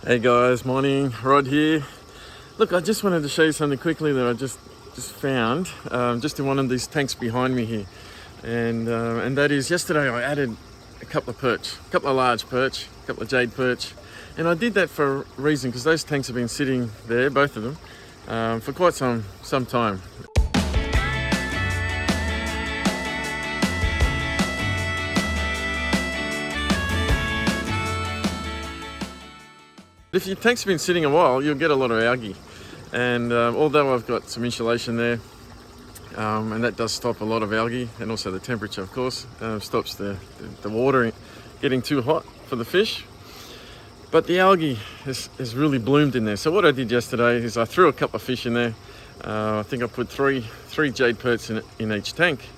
Hey guys, morning, Rod here. Look, I just wanted to show you something quickly that I just found, just in one of these tanks behind me here. And that is, yesterday I added a couple of perch, a couple of large perch, a couple of jade perch. And I did that for a reason, because those tanks have been sitting there, both of them, for quite some time. If your tank's been sitting a while, you'll get a lot of algae. And although I've got some insulation there, and that does stop a lot of algae, and also the temperature, of course, stops the water getting too hot for the fish. But the algae has really bloomed in there. So what I did yesterday is I threw a couple of fish in there. I think I put three jade perch in each tank.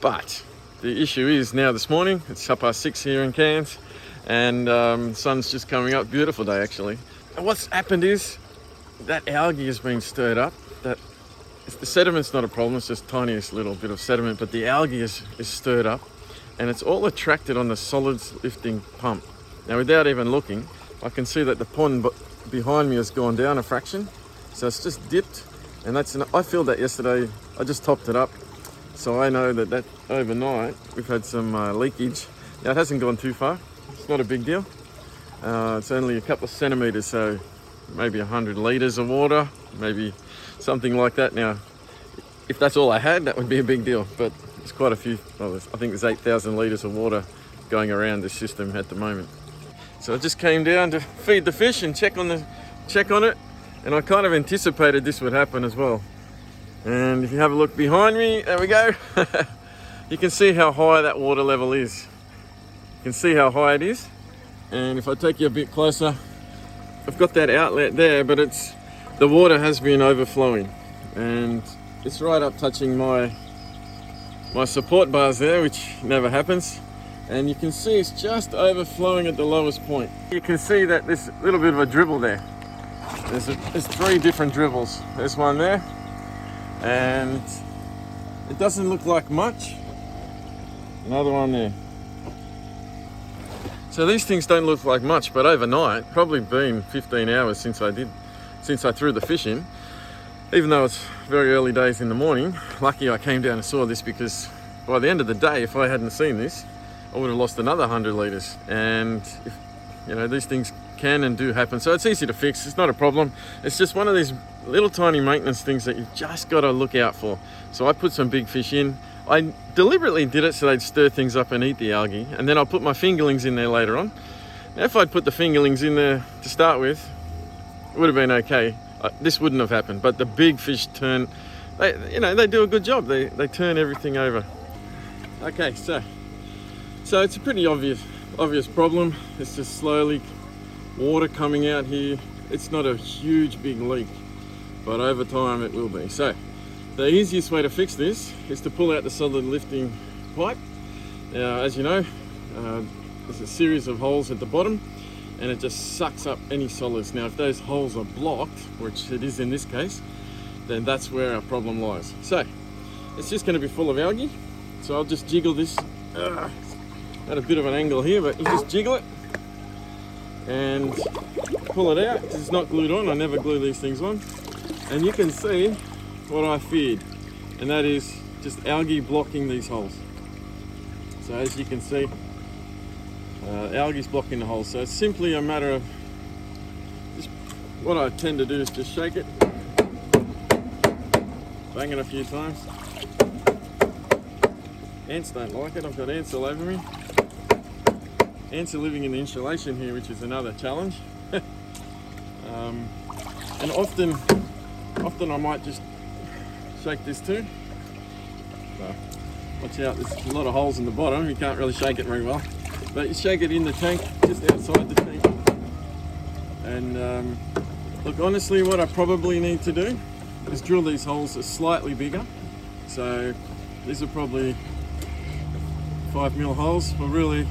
But the issue is now this morning, it's 6:30 here in Cairns, and the sun's just coming up. Beautiful day actually. And what's happened is that algae has been stirred up. The sediment's not a problem, it's just tiniest little bit of sediment, but the algae is stirred up, and it's all attracted on the solids lifting pump. Now, without even looking, I can see that the pond behind me has gone down a fraction, so it's just dipped, and I filled that yesterday. I just topped it up, so I know that overnight we've had some leakage. Now, it hasn't gone too far. It's not a big deal. It's only a couple of centimeters, so maybe 100 liters of water, maybe something like that. Now, if that's all I had, that would be a big deal, but it's quite a few. Well, I think there's 8,000 liters of water going around this system at the moment. So I just came down to feed the fish and check on it, and I kind of anticipated this would happen as well. And if you have a look behind me, there we go. You can see how high that water level is. You can see how high it is, and if I take you a bit closer, I've got that outlet there, but the water has been overflowing, and it's right up touching my support bars there, which never happens. And you can see it's just overflowing at the lowest point. You can see that there's a little bit of a dribble there. There's three different dribbles. There's one there, and it doesn't look like much. Another one there. So these things don't look like much, but overnight, probably been 15 hours since I threw the fish in. Even though it's very early days in the morning, lucky I came down and saw this, because by the end of the day, if I hadn't seen this, I would have lost another 100 liters. And these things can and do happen. So it's easy to fix, it's not a problem. It's just one of these little tiny maintenance things that you've just got to look out for. So I put some big fish in. I deliberately did it so they'd stir things up and eat the algae, and then I'll put my fingerlings in there later on. Now, if I'd put the fingerlings in there to start with, it would have been okay. This wouldn't have happened, but the big fish turn, they do a good job. They turn everything over. Okay, so it's a pretty obvious problem. It's just slowly water coming out here. It's not a huge big leak, but over time it will be. So the easiest way to fix this is to pull out the solid lifting pipe. Now, as you know, there's a series of holes at the bottom, and it just sucks up any solids. Now, if those holes are blocked, which it is in this case, then that's where our problem lies. So it's just going to be full of algae. So I'll just jiggle this at a bit of an angle here, but you just jiggle it and pull it out. It's not glued on. I never glue these things on. And you can see what I feared, and that is just algae blocking these holes. So as you can see, algae's blocking the holes. So it's simply a matter of what I tend to do is just shake it, bang it a few times. Ants don't like it. I've got ants all over me. Ants are living in the insulation here, which is another challenge. And often I might just shake this too. So watch out, there's a lot of holes in the bottom. You can't really shake it very well, but you shake it in the tank, just outside the tank. And look, honestly, what I probably need to do is drill these holes slightly bigger. So these are probably 5mm holes, but really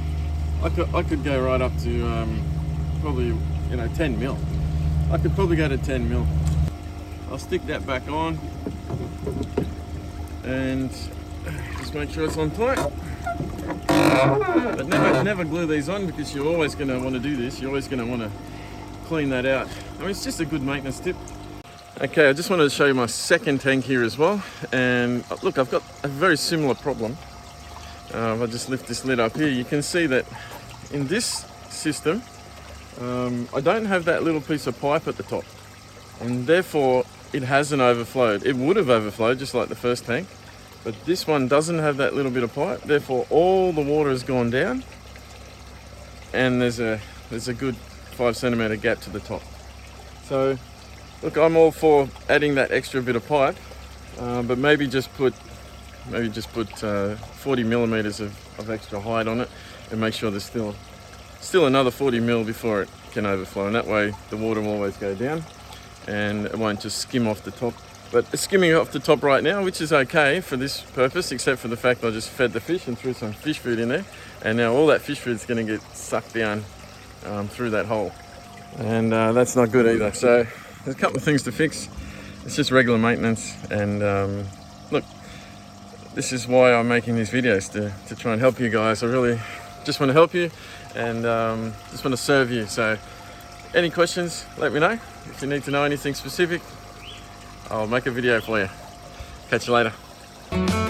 I could go right up to probably 10mm. I could probably go to 10mm. I'll stick that back on and just make sure it's on tight. But never glue these on, because you're always going to want to do this. You're always going to want to clean that out. I mean, it's just a good maintenance tip. Okay, I just wanted to show you my second tank here as well. And look, I've got a very similar problem. If I just lift this lid up here, you can see that in this system, I don't have that little piece of pipe at the top. And therefore, it hasn't overflowed. It would have overflowed just like the first tank, but this one doesn't have that little bit of pipe. Therefore, all the water has gone down, and there's a good 5 centimeter gap to the top. So, look, I'm all for adding that extra bit of pipe, but maybe just put 40 millimeters of extra height on it, and make sure there's still another 40 mil before it can overflow, and that way the water will always go down and it won't just skim off the top. But it's skimming off the top right now, which is okay for this purpose, except for the fact I just fed the fish and threw some fish food in there, and now all that fish food is going to get sucked down through that hole, and that's not good either. So there's a couple of things to fix. It's just regular maintenance, and look, this is why I'm making these videos, to try and help you guys. I really just want to help you, and just want to serve you. So any questions, let me know. If you need to know anything specific, I'll make a video for you. Catch you later.